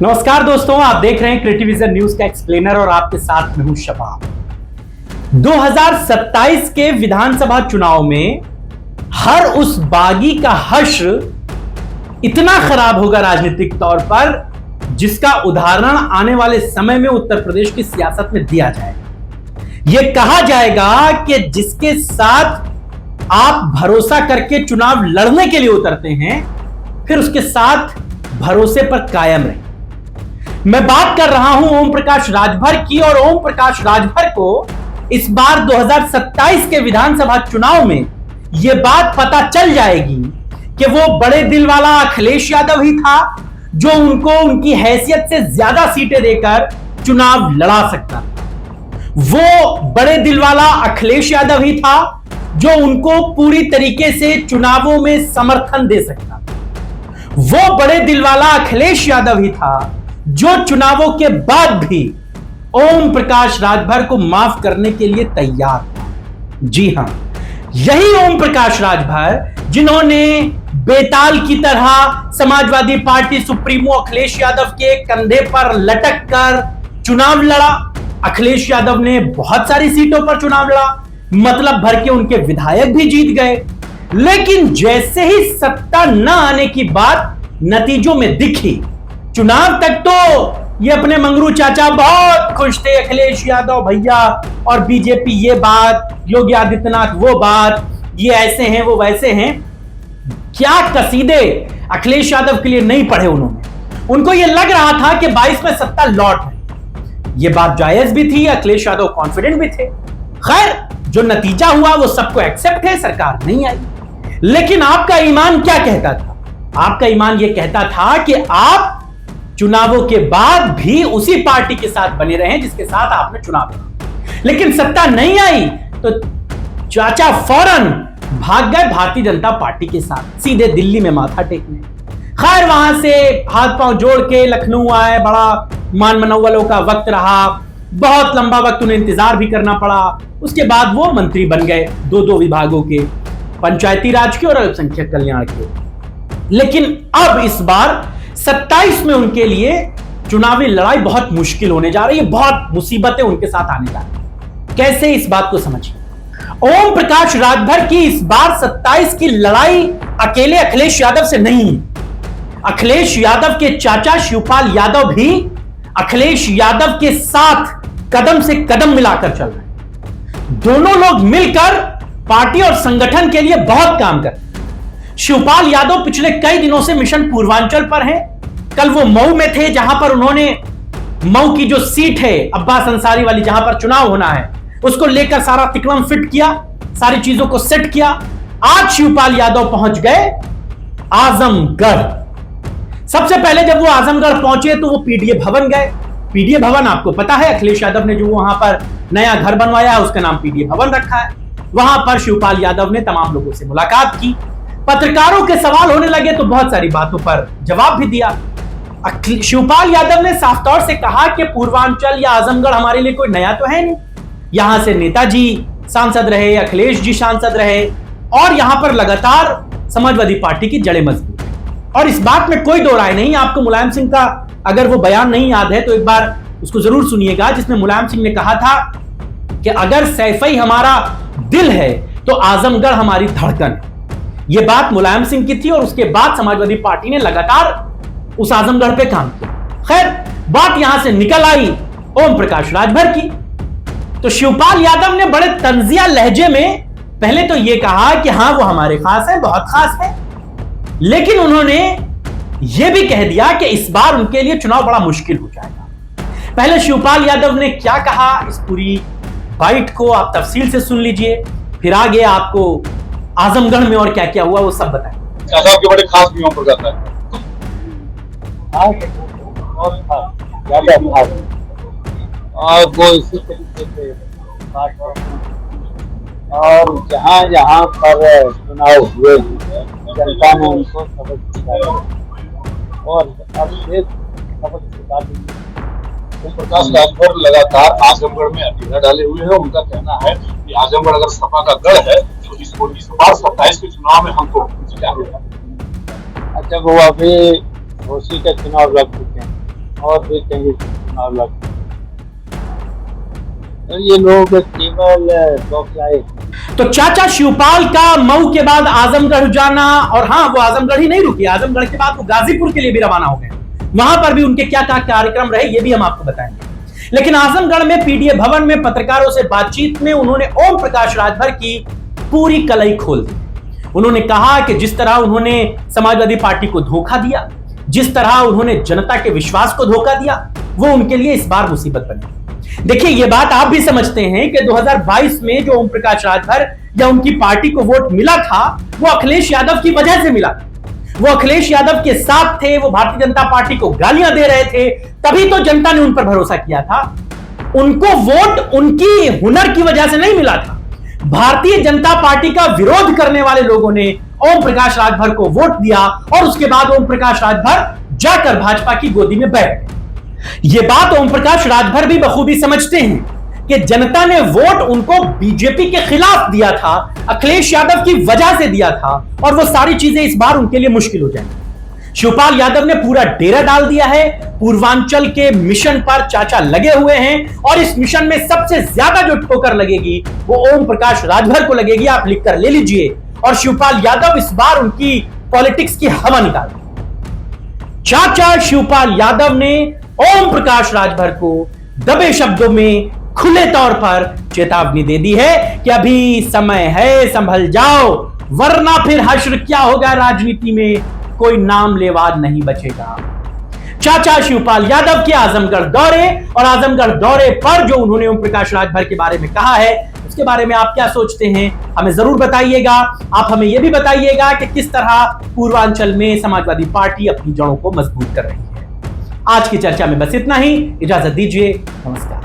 नमस्कार दोस्तों, आप देख रहे हैं क्रिएटिविजन न्यूज का एक्सप्लेनर और आपके साथ मैं हूं शबाब। 2027 के विधानसभा चुनाव में हर उस बागी का हश्र इतना खराब होगा राजनीतिक तौर पर जिसका उदाहरण आने वाले समय में उत्तर प्रदेश की सियासत में दिया जाएगा। यह कहा जाएगा कि जिसके साथ आप भरोसा करके चुनाव लड़ने के लिए उतरते हैं, फिर उसके साथ भरोसे पर कायम रहे। मैं बात कर रहा हूं ओम प्रकाश राजभर की, और ओम प्रकाश राजभर को इस बार 2027 के विधानसभा चुनाव में यह बात पता चल जाएगी कि वो बड़े दिल वाला अखिलेश यादव ही था जो उनको उनकी हैसियत से ज्यादा सीटें देकर चुनाव लड़ा सकता था। वो बड़े दिल वाला अखिलेश यादव ही था जो उनको पूरी तरीके से चुनावों में समर्थन दे सकता था। वो बड़े दिल वाला अखिलेश यादव ही था जो चुनावों के बाद भी ओम प्रकाश राजभर को माफ करने के लिए तैयार था। जी हां, यही ओम प्रकाश राजभर जिन्होंने बेताल की तरह समाजवादी पार्टी सुप्रीमो अखिलेश यादव के कंधे पर लटक कर चुनाव लड़ा। अखिलेश यादव ने बहुत सारी सीटों पर चुनाव लड़ा, मतलब भर के उनके विधायक भी जीत गए। लेकिन जैसे ही सत्ता न आने की बात नतीजों में दिखी, चुनाव तक तो ये अपने मंगरू चाचा बहुत खुश थे, अखिलेश यादव भैया और बीजेपी ये बात, योगी आदित्यनाथ वो बात, ये ऐसे हैं वो वैसे हैं। क्या कसीदे अखिलेश यादव के लिए नहीं पढ़े उन्होंने। उनको ये लग रहा था कि 22 में सत्ता लौट है। ये बात जायज भी थी, अखिलेश यादव कॉन्फिडेंट भी थे। खैर, जो नतीजा हुआ वो सबको एक्सेप्ट है, सरकार नहीं आई। लेकिन आपका ईमान क्या कहता था? आपका ईमान ये कहता था कि आप चुनावों के बाद भी उसी पार्टी के साथ बने रहे जिसके साथ आपने चुनाव लड़ा। लेकिन सत्ता नहीं आई तो चाचा फौरन भाग गए भारतीय जनता पार्टी के साथ, सीधे दिल्ली में माथा टेकने। खैर, वहां से हाथ पांव जोड़ के लखनऊ आए, बड़ा मान मनौवलों का वक्त रहा, बहुत लंबा वक्त उन्हें इंतजार भी करना पड़ा। उसके बाद वो मंत्री बन गए दो विभागों के, पंचायती राज के और अल्पसंख्यक कल्याण के। लेकिन अब इस बार 27 में उनके लिए चुनावी लड़ाई बहुत मुश्किल होने जा रही है, बहुत मुसीबतें उनके साथ आने जा रही है। कैसे, इस बात को समझिए। ओम प्रकाश राजभर की इस बार 27 की लड़ाई अकेले अखिलेश यादव से नहीं है। अखिलेश यादव के चाचा शिवपाल यादव भी अखिलेश यादव के साथ कदम से कदम मिलाकर चल रहे हैं। दोनों लोग मिलकर पार्टी और संगठन के लिए बहुत काम करते हैं। शिवपाल यादव पिछले कई दिनों से मिशन पूर्वांचल पर हैं। कल वो मऊ में थे, जहां पर उन्होंने मऊ की जो सीट है अब्बास अंसारी वाली, जहां पर चुनाव होना है, उसको लेकर सारा तिकड़म फिट किया, सारी चीजों को सेट किया। आज शिवपाल यादव पहुंच गए आजमगढ़। सबसे पहले जब वो आजमगढ़ पहुंचे तो वो पीडीए भवन गए। पीडीए भवन आपको पता है, अखिलेश यादव ने जो वहां पर नया घर बनवाया है उसका नाम पीडीए भवन रखा है। वहां पर शिवपाल यादव ने तमाम लोगों से मुलाकात की, पत्रकारों के सवाल होने लगे तो बहुत सारी बातों पर जवाब भी दिया। शिवपाल यादव ने साफ तौर से कहा कि पूर्वांचल या आजमगढ़ हमारे लिए कोई नया तो है नहीं। यहां से नेताजी सांसद रहे, अखिलेश जी सांसद रहे, और यहां पर लगातार समाजवादी पार्टी की जड़ें मजबूत हैं। और इस बात में कोई दो राय नहीं। आपको मुलायम सिंह का अगर वो बयान नहीं याद है तो एक बार उसको जरूर सुनिएगा, जिसमें मुलायम सिंह ने कहा था कि अगर सैफई हमारा दिल है तो आजमगढ़ हमारी धड़कन है। यह बात मुलायम सिंह की थी, और उसके बाद समाजवादी पार्टी ने लगातार उस आजमगढ़ पे काम किया। खैर, बात यहां से निकल आई ओम प्रकाश राजभर की। तो शिवपाल यादव ने बड़े तंजिया लहजे में पहले तो यह कहा कि हां वो हमारे खास है, बहुत खास है। लेकिन उन्होंने यह भी कह दिया कि इस बार उनके लिए चुनाव बड़ा मुश्किल हो जाएगा। पहले शिवपाल यादव ने क्या कहा, इस पूरी बाइट को आप तफसील से सुन लीजिए, फिर आगे आपको आजमगढ़ में और क्या क्या हुआ वो सब बताएं। चाचा आपके बड़े खास भी पर जाता है और वो इसी तरीके से और जहाँ जहाँ पर चुनाव हुए जनता ने उनको सबक सिखाया और अब से सबक सिखा दी। प्रकाश राजभर लगातार आजमगढ़ में अकेला डाले हुए हैं। उनका कहना है कि आजमगढ़ अगर सपा का गढ़ है तो इस बार 27 के चुनाव में हमको क्या होगा। अच्छा, वो अभी घोसी का चुनाव लड़ चुके हैं, और भी कहीं चुनाव लड़, तो ये लोग केवल बौखलाए। तो चाचा शिवपाल का मऊ के बाद आजमगढ़ जाना, और हाँ वो आजमगढ़ ही नहीं रुकी, आजमगढ़ के बाद वो गाजीपुर के लिए भी रवाना हो गए। वहां पर भी उनके क्या क्या कार्यक्रम रहे ये भी हम आपको बताएंगे। लेकिन आजमगढ़ में पीडीए भवन में पत्रकारों से बातचीत में उन्होंने ओम प्रकाश राजभर की पूरी कलई खोल दी। उन्होंने कहा कि जिस तरह उन्होंने समाजवादी पार्टी को धोखा दिया, जिस तरह उन्होंने जनता के विश्वास को धोखा दिया, वो उनके लिए इस बार मुसीबत बनी। देखिए ये बात आप भी समझते हैं कि 2022 में जो ओम प्रकाश राजभर या उनकी पार्टी को वोट मिला था वो अखिलेश यादव की वजह से मिला। वो अखिलेश यादव के साथ थे, वो भारतीय जनता पार्टी को गालियां दे रहे थे, तभी तो जनता ने उन पर भरोसा किया था। उनको वोट उनकी हुनर की वजह से नहीं मिला था। भारतीय जनता पार्टी का विरोध करने वाले लोगों ने ओम प्रकाश राजभर को वोट दिया और उसके बाद ओम प्रकाश राजभर जाकर भाजपा की गोदी में बैठ गए। यह बात ओम प्रकाश राजभर भी बखूबी समझते हैं कि जनता ने वोट उनको बीजेपी के खिलाफ दिया था, अखिलेश यादव की वजह से दिया था, और वो सारी चीजें इस बार उनके लिए मुश्किल हो जाएंगी। शिवपाल यादव ने पूरा डेरा डाल दिया है, पूर्वांचल के मिशन पर चाचा लगे हुए हैं, और इस मिशन में सबसे ज्यादा जो ठोकर लगेगी वो ओम प्रकाश राजभर को लगेगी। आप लिखकर ले लीजिए। और शिवपाल यादव इस बार उनकी पॉलिटिक्स की हवा निकाल दी। चाचा शिवपाल यादव ने ओम प्रकाश राजभर को दबे शब्दों में खुले तौर पर चेतावनी दे दी है कि अभी समय है, संभल जाओ, वरना फिर हश्र क्या होगा राजनीति में, कोई नाम लेवाद नहीं बचेगा। चाचा शिवपाल यादव के आजमगढ़ दौरे और आजमगढ़ दौरे पर जो उन्होंने ओम प्रकाश राजभर के बारे में कहा है, उसके बारे में आप क्या सोचते हैं हमें जरूर बताइएगा। आप हमें यह भी बताइएगा कि किस तरह पूर्वांचल में समाजवादी पार्टी अपनी जड़ों को मजबूत कर रही है। आज की चर्चा में बस इतना ही, इजाजत दीजिए, नमस्कार।